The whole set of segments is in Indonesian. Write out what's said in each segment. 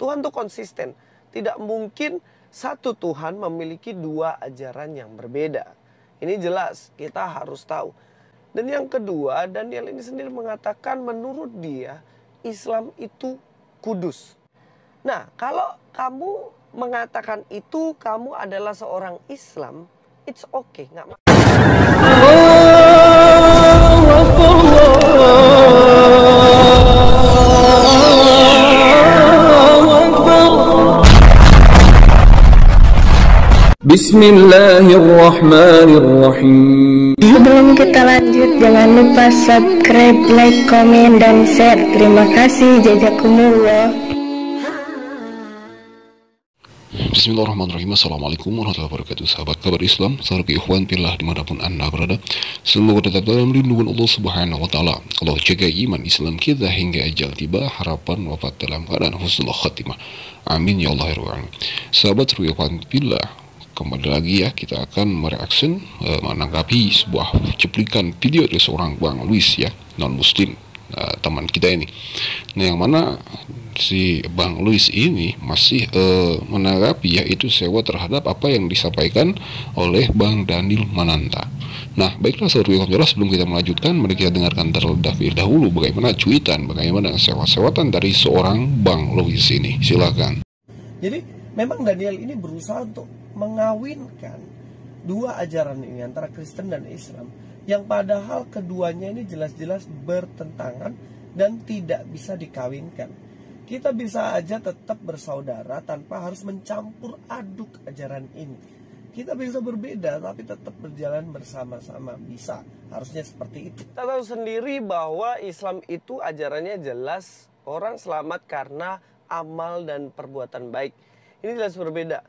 Tuhan tuh konsisten. Tidak mungkin satu Tuhan memiliki dua ajaran yang berbeda. Ini jelas, kita harus tahu. Dan yang kedua, Daniel ini sendiri mengatakan menurut dia Islam itu kudus. Nah, kalau kamu mengatakan itu kamu adalah seorang Islam, it's okay, nggak masalah. Bismillahirrahmanirrahim. Sebelum kita lanjut, jangan lupa subscribe, like, komen, dan share. Terima kasih. Jazakumullah. Bismillahirrahmanirrahim. Assalamualaikum warahmatullahi wabarakatuh. Sahabat kabar Islam, sahabat ikhwan fillah dimanapun anda berada, semoga tetap dalam lindungan Allah Subhanahu wa Ta'ala. Allah jaga iman Islam kita hingga ajal tiba, harapan wafat dalam keadaan husnul khatimah. Amin ya Allah ya Rabbal alamin. Sahabat ikhwan fillah, kembali lagi ya, kita akan mereaksi menanggapi sebuah cuplikan video dari seorang Bang Luis ya, non muslim, teman kita ini. Nah, yang mana si Bang Luis ini masih menanggapi yaitu sewa terhadap apa yang disampaikan oleh Bang Daniel Mananta. Nah, baiklah saudara, sebelum kita melanjutkan, mari kita dengarkan terlebih dahulu bagaimana cuitan, bagaimana sewa-sewatan dari seorang Bang Luis ini. Silakan. Jadi memang Daniel ini berusaha untuk mengawinkan dua ajaran ini antara Kristen dan Islam, yang padahal keduanya ini jelas-jelas bertentangan dan tidak bisa dikawinkan. Kita bisa aja tetap bersaudara tanpa harus mencampur aduk ajaran ini. Kita bisa berbeda tapi tetap berjalan bersama-sama, bisa, harusnya seperti itu. Kita tahu sendiri bahwa Islam itu ajarannya jelas orang selamat karena amal dan perbuatan baik. Ini jelas berbeda.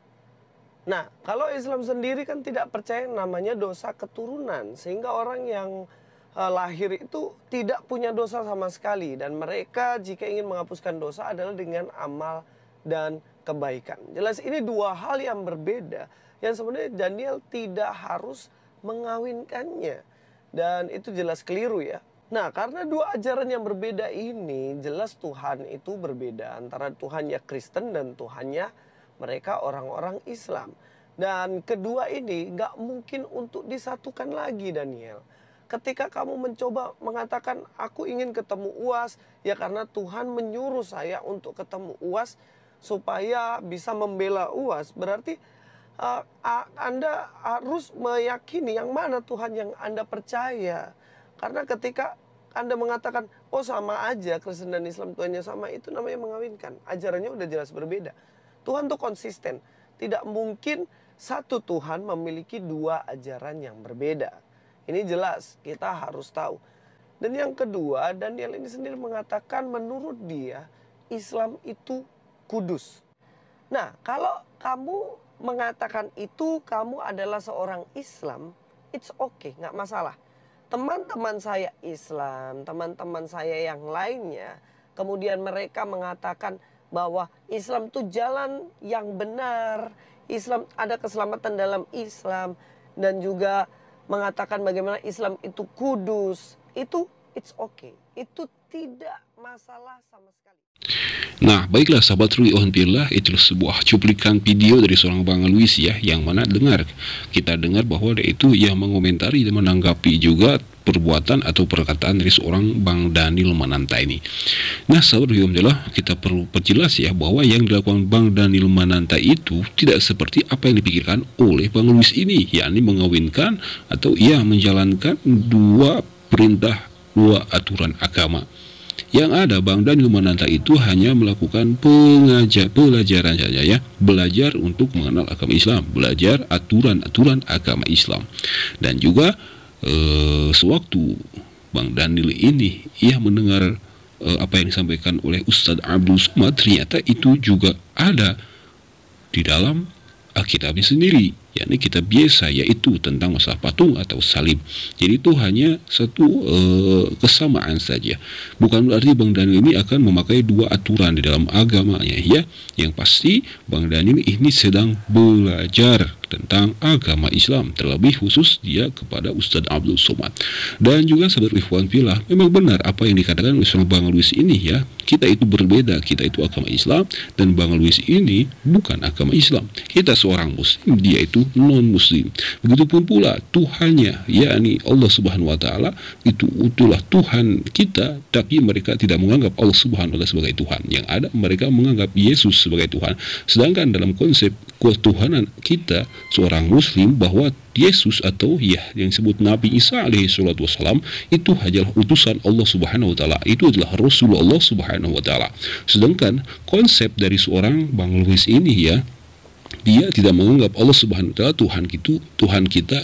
Nah, kalau Islam sendiri kan tidak percaya namanya dosa keturunan, sehingga orang yang lahir itu tidak punya dosa sama sekali, dan mereka jika ingin menghapuskan dosa adalah dengan amal dan kebaikan. Jelas ini dua hal yang berbeda, yang sebenarnya Daniel tidak harus mengawinkannya, dan itu jelas keliru ya. Nah, karena dua ajaran yang berbeda ini, jelas Tuhan itu berbeda antara Tuhannya Kristen dan Tuhannya mereka orang-orang Islam. Dan kedua ini nggak mungkin untuk disatukan lagi, Daniel. Ketika kamu mencoba mengatakan aku ingin ketemu UAS, ya karena Tuhan menyuruh saya untuk ketemu UAS supaya bisa membela UAS, berarti Anda harus meyakini yang mana Tuhan yang Anda percaya. Karena ketika Anda mengatakan, oh sama aja Kristen dan Islam Tuhannya sama, itu namanya mengawinkan. Ajarannya udah jelas berbeda. Tuhan tuh konsisten. Tidak mungkin satu Tuhan memiliki dua ajaran yang berbeda. Ini jelas, kita harus tahu. Dan yang kedua, Daniel ini sendiri mengatakan menurut dia Islam itu kudus. Nah, kalau kamu mengatakan itu kamu adalah seorang Islam, it's okay, nggak masalah. Teman-teman saya Islam, teman-teman saya yang lainnya, kemudian mereka mengatakan bahwa Islam itu jalan yang benar, Islam ada keselamatan dalam Islam, dan juga mengatakan bagaimana Islam itu kudus, itu it's okay, itu tidak masalah sama sekali. Nah, baiklah sahabat Ruhillah, itu sebuah cuplikan video dari seorang Bang Luis ya, yang mana kita dengar bahwa dia itu yang mengomentari dan menanggapi juga perbuatan atau perkataan dari seorang Bang Daniel Mananta ini. Nah, sahabat Ruhillah, kita perlu perjelas ya bahwa yang dilakukan Bang Daniel Mananta itu tidak seperti apa yang dipikirkan oleh Bang Luis ini, yakni mengawinkan atau menjalankan dua perintah, dua aturan agama. Yang ada Bang Daniel Mananta itu hanya melakukan pelajaran saja ya, belajar untuk mengenal agama Islam, belajar aturan-aturan agama Islam. Dan juga sewaktu Bang Daniel ini mendengar apa yang disampaikan oleh Ustadz Abdul Somad, ternyata itu juga ada di dalam kitabnya sendiri, yakni kitab biasa, yaitu tentang masalah patung atau salib. Jadi itu hanya satu kesamaan saja. Bukan berarti Bang Daniel ini akan memakai dua aturan di dalam agamanya ya. Yang pasti Bang Daniel ini sedang belajar tentang agama Islam, terlebih khusus dia kepada Ustadz Abdul Somad. Dan juga saudara ikhwan fillah, memang benar apa yang dikatakan oleh seorang Bang Luis ini ya, kita itu berbeda, kita itu agama Islam dan Bang Luis ini bukan agama Islam. Kita seorang muslim, dia itu non muslim. Begitupun pula Tuhannya, yakni Allah Subhanahu wa taala, itu itulah Tuhan kita, tapi mereka tidak menganggap Allah Subhanahu wa taala sebagai Tuhan. Yang ada mereka menganggap Yesus sebagai Tuhan. Sedangkan dalam konsep ketuhanan kita seorang muslim, bahwa Yesus atau ya yang disebut Nabi Isa alaihi salatu wassalam itu adalah utusan Allah Subhanahu wa taala, itu adalah Rasulullah Subhanahu wa taala. Sedangkan konsep dari seorang Bang Luis ini ya, dia tidak menganggap Allah Subhanahu wa taala Tuhan kita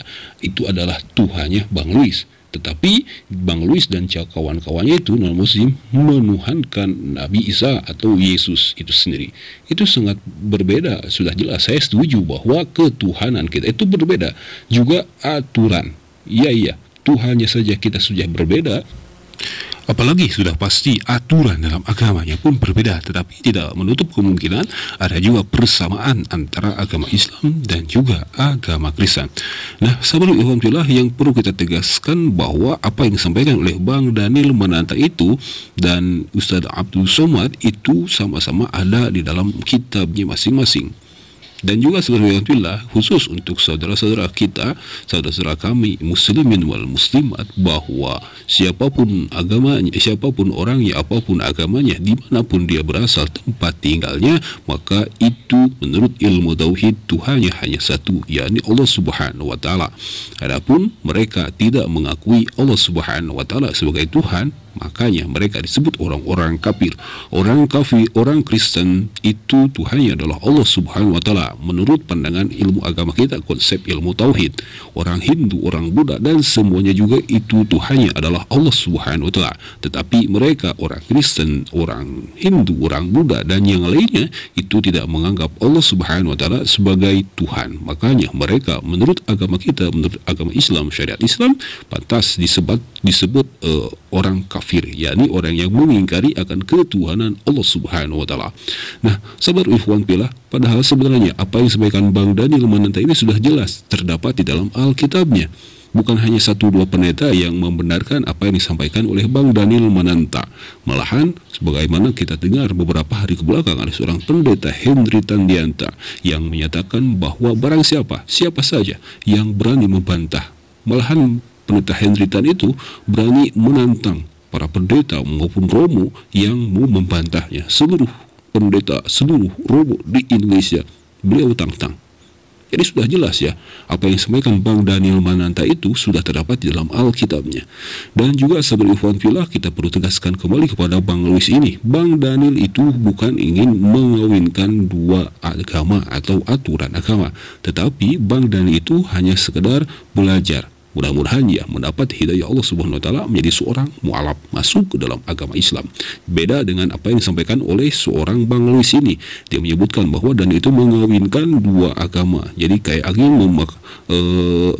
itu adalah Tuhannya Bang Luis. Tetapi Bang Luis dan kawan-kawannya itu non muslim menuhankan Nabi Isa atau Yesus itu sendiri. Itu sangat berbeda. Sudah jelas saya setuju bahwa ketuhanan kita itu berbeda. Juga aturan, iya Tuhannya saja kita sudah berbeda, apalagi sudah pasti aturan dalam agamanya pun berbeda. Tetapi tidak menutup kemungkinan ada juga persamaan antara agama Islam dan juga agama Kristen. Nah, sahabat ikhwan fillah, yang perlu kita tegaskan bahwa apa yang disampaikan oleh Bang Daniel Mananta itu dan Ustadz Abdul Somad itu sama-sama ada di dalam kitabnya masing-masing. Dan juga saudara-saudara, khusus untuk saudara-saudara kita, saudara-saudara kami muslimin wal muslimat, bahwa siapapun agamanya, siapapun orangnya, apapun agamanya, dimanapun dia berasal tempat tinggalnya, maka itu menurut ilmu tauhid Tuhannya hanya satu, yakni Allah Subhanahu wa taala. Adapun mereka tidak mengakui Allah Subhanahu wa taala sebagai Tuhan, makanya mereka disebut orang-orang kafir. Orang kafir, orang Kristen itu Tuhannya adalah Allah Subhanahu wa taala menurut pandangan ilmu agama kita, konsep ilmu tauhid. Orang Hindu, orang Buddha dan semuanya juga itu Tuhannya adalah Allah Subhanahu wa taala. Tetapi mereka orang Kristen, orang Hindu, orang Buddha dan yang lainnya itu tidak menganggap Allah Subhanahu wa taala sebagai Tuhan. Makanya mereka menurut agama kita, menurut agama Islam, syariat Islam, pantas disebut orang kafir, yakni orang yang mengingkari akan ketuhanan Allah Subhanahu wa taala. Nah, sahabat ikhwan fillah, padahal sebenarnya apa yang disampaikan Bang Daniel Mananta ini sudah jelas terdapat di dalam Alkitabnya. Bukan hanya satu dua pendeta yang membenarkan apa yang disampaikan oleh Bang Daniel Mananta. Malahan, sebagaimana kita dengar beberapa hari kebelakang, ada seorang pendeta Henry Tandianta yang menyatakan bahwa barang siapa saja yang berani membantah, malahan pendeta Henry Tan itu berani menantang para pendeta maupun romo yang mau membantahnya. Seluruh pendeta, seluruh romo di Indonesia beliau tantang. Jadi sudah jelas ya, apa yang disampaikan Bang Daniel Mananta itu sudah terdapat di dalam Alkitabnya. Dan juga sahabat ikhwan fillah, kita perlu tegaskan kembali kepada Bang Luis ini. Bang Daniel itu bukan ingin mengawinkan dua agama atau aturan agama, tetapi Bang Daniel itu hanya sekedar belajar. Mudah-mudahan ya mendapat hidayah Allah Subhanahu wa taala menjadi seorang mu'alaf masuk ke dalam agama Islam. Beda dengan apa yang disampaikan oleh seorang Bang Luis ini. Dia menyebutkan bahwa dan itu mengawinkan dua agama. Jadi kayak ingin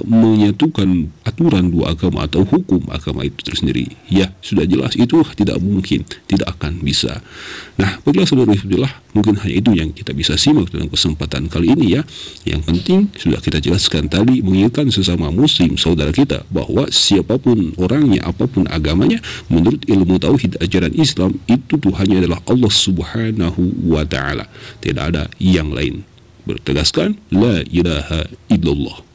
menyatukan aturan dua agama atau hukum agama itu tersendiri. Ya, sudah jelas itu tidak mungkin, tidak akan bisa. Nah, baiklah saudara-saudara, mungkin hanya itu yang kita bisa simak dalam kesempatan kali ini ya. Yang penting sudah kita jelaskan tadi, mengingatkan sesama muslim saudara kita bahwa siapapun orangnya, apapun agamanya, menurut ilmu tauhid ajaran Islam itu Tuhannya adalah Allah Subhanahu wa taala. Tidak ada yang lain. Bertegaskan la ilaha illallah.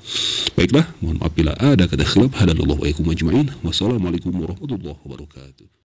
Baiklah, mohon maaf bila ada kata khilaf. Hadallahu wa iyyakum ajma'in. Wassalamualaikum warahmatullahi wabarakatuh.